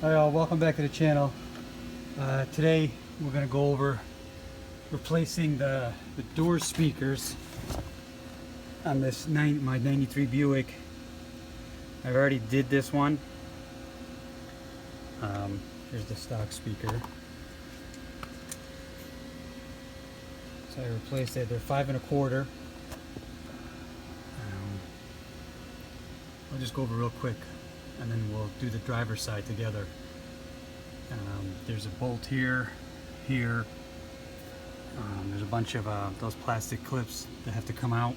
Hi all, welcome back to the channel. Today we're going to go over replacing the door speakers on this my 93 Buick. I've already did this one. Here's the stock speaker. So I replaced it. They're 5 1/4. I'll just go over real quick and then we'll do the driver's side together. There's a bolt here. There's a bunch of those plastic clips that have to come out.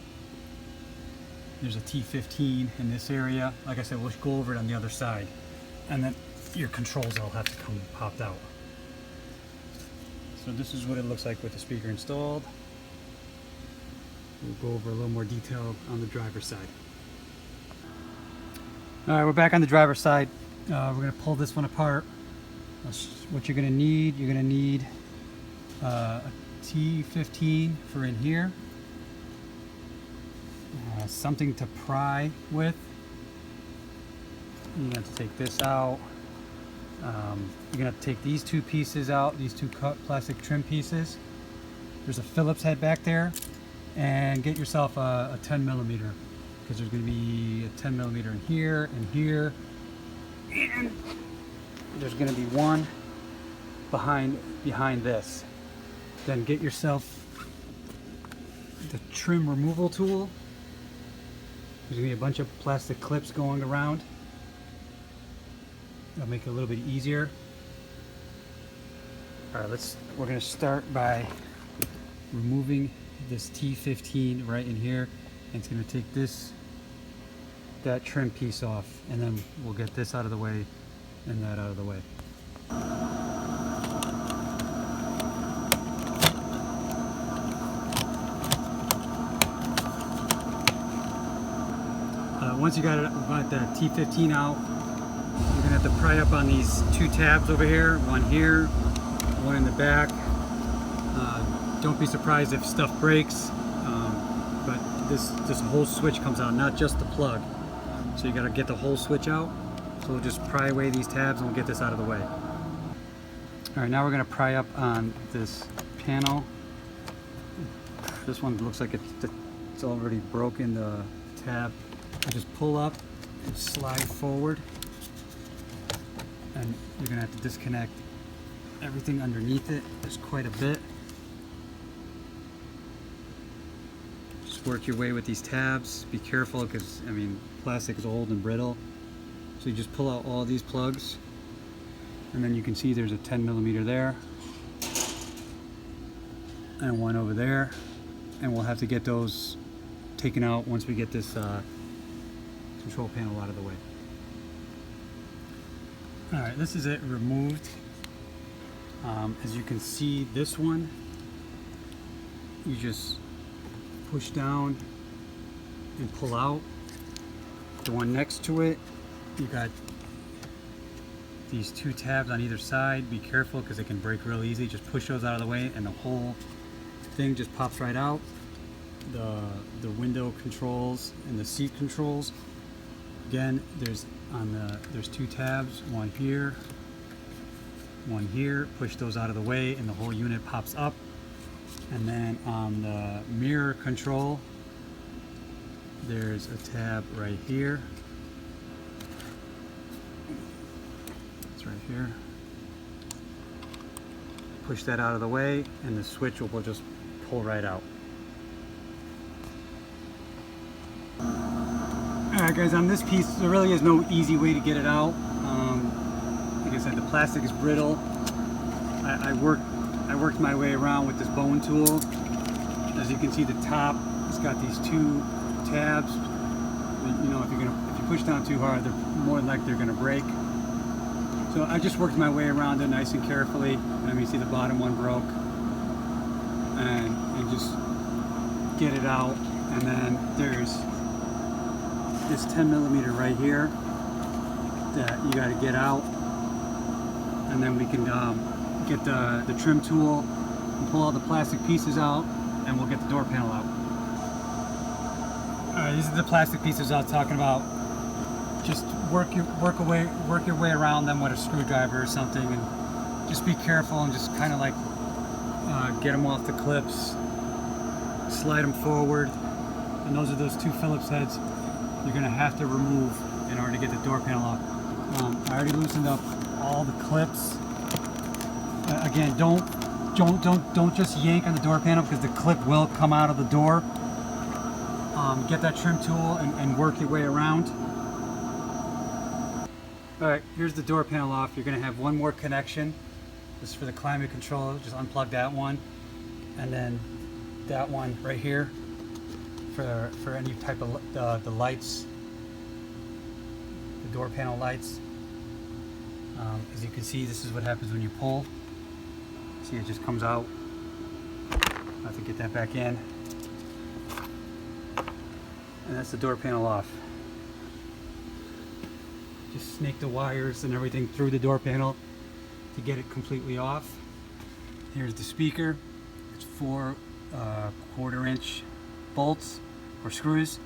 There's a T15 in this area. Like I said, we'll go over it on the other side. And then your controls all have to come popped out. So this is what it looks like with the speaker installed. We'll go over a little more detail on the driver's side. Alright, we're back on the driver's side. We're going to pull this one apart. What you're going to need a T15 for in here. Something to pry with. You have to take this out. You're going to have to take these two pieces out, these two plastic trim pieces. There's a Phillips head back there. And get yourself a 10 millimeter. Because there's going to be a 10 millimeter in here and here, and there's going to be one behind this. Then get yourself the trim removal tool. There's going to be a bunch of plastic clips going around. That'll make it a little bit easier. All right, we're going to start by removing this T15 right in here. And it's going to take that trim piece off, and then we'll get this out of the way and that out of the way. Once you got the T15 out, you're going to have to pry up on these two tabs over here, one in the back. Don't be surprised if stuff breaks. But this whole switch comes out, not just the plug. So you got to get the whole switch out. So we'll just pry away these tabs and we'll get this out of the way. All right, now we're going to pry up on this panel. This one looks like it's already broken, the tab. You just pull up and slide forward. And you're going to have to disconnect everything underneath it. There's quite a bit. Work your way with these tabs. Be careful because, I mean, plastic is old and brittle. So you just pull out all these plugs, and then you can see there's a 10 millimeter there and one over there, and we'll have to get those taken out once we get this control panel out of the way. Alright, this is it removed. As you can see, this one, you just push down and pull out. The one next to it, you got these two tabs on either side. Be careful because it can break real easy. Just push those out of the way and the whole thing just pops right out. The window controls and the seat controls. Again, there's two tabs, one here, one here. Push those out of the way and the whole unit pops up. And then on the mirror control, there's a tab right here. It's right here. Push that out of the way and the switch will just pull right out. Alright guys, on this piece there really is no easy way to get it out. Like I said, the plastic is brittle. I worked my way around with this bone tool. As you can see, the top, it's got these two tabs. You know, if you push down too hard, they're more than likely they're gonna break. So I just worked my way around it nice and carefully. I mean, you see the bottom one broke, and just get it out. And then there's this 10 millimeter right here that you got to get out, and then we can get the trim tool and pull all the plastic pieces out, and we'll get the door panel out. Alright, these are the plastic pieces I was talking about. just work your way around them with a screwdriver or something, and just be careful and just kind of like get them off the clips, slide them forward, and those are those two Phillips heads you're going to have to remove in order to get the door panel off. I already loosened up all the clips. Again, don't just yank on the door panel because the clip will come out of the door. Get that trim tool and work your way around. Alright, here's the door panel off. You're going to have one more connection. This is for the climate control. Just unplug that one. And then that one right here for any type of the lights, the door panel lights. As you can see, this is what happens when you pull. See, it just comes out. I have to get that back in. And that's the door panel off. Just snake the wires and everything through the door panel to get it completely off. Here's the speaker. It's 4 1/4-inch bolts or screws.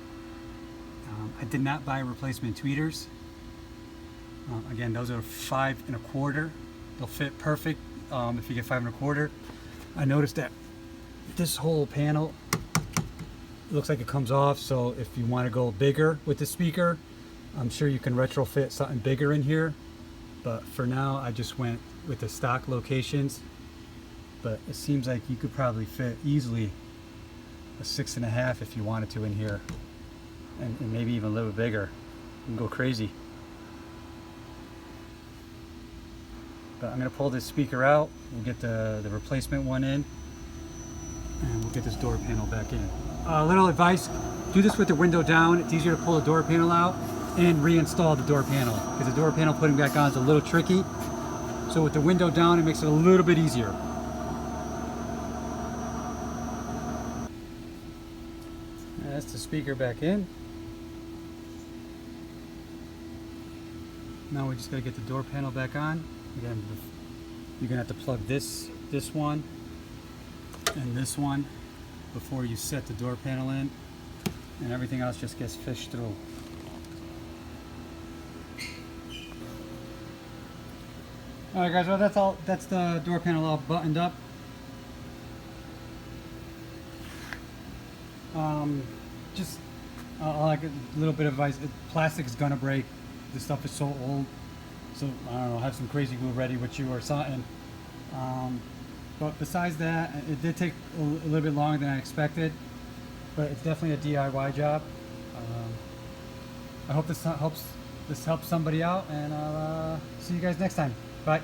I did not buy replacement tweeters. Again, those are 5 1/4. They'll fit perfect if you get 5 1/4. I noticed that this whole panel looks like it comes off, so if you want to go bigger with the speaker, I'm sure you can retrofit something bigger in here, but for now I just went with the stock locations. But it seems like you could probably fit easily a 6 1/2 if you wanted to in here, and maybe even a little bit bigger. You can go crazy. But I'm going to pull this speaker out, we'll get the replacement one in, and we'll get this door panel back in. Little advice, do this with the window down. It's easier to pull the door panel out and reinstall the door panel, because the door panel putting back on is a little tricky. So with the window down, it makes it a little bit easier. That's the speaker back in. Now we just got to get the door panel back on. Again, you're going to have to plug this one and this one before you set the door panel in, and everything else just gets fished through. Alright guys, well that's the door panel all buttoned up. Like a little bit of advice, plastic is gonna break. This stuff is so old, so I don't know, have some crazy glue ready with you or something. But besides that, it did take a little bit longer than I expected, but it's definitely a DIY job. I hope this helps somebody out, and I'll see you guys next time. Bye.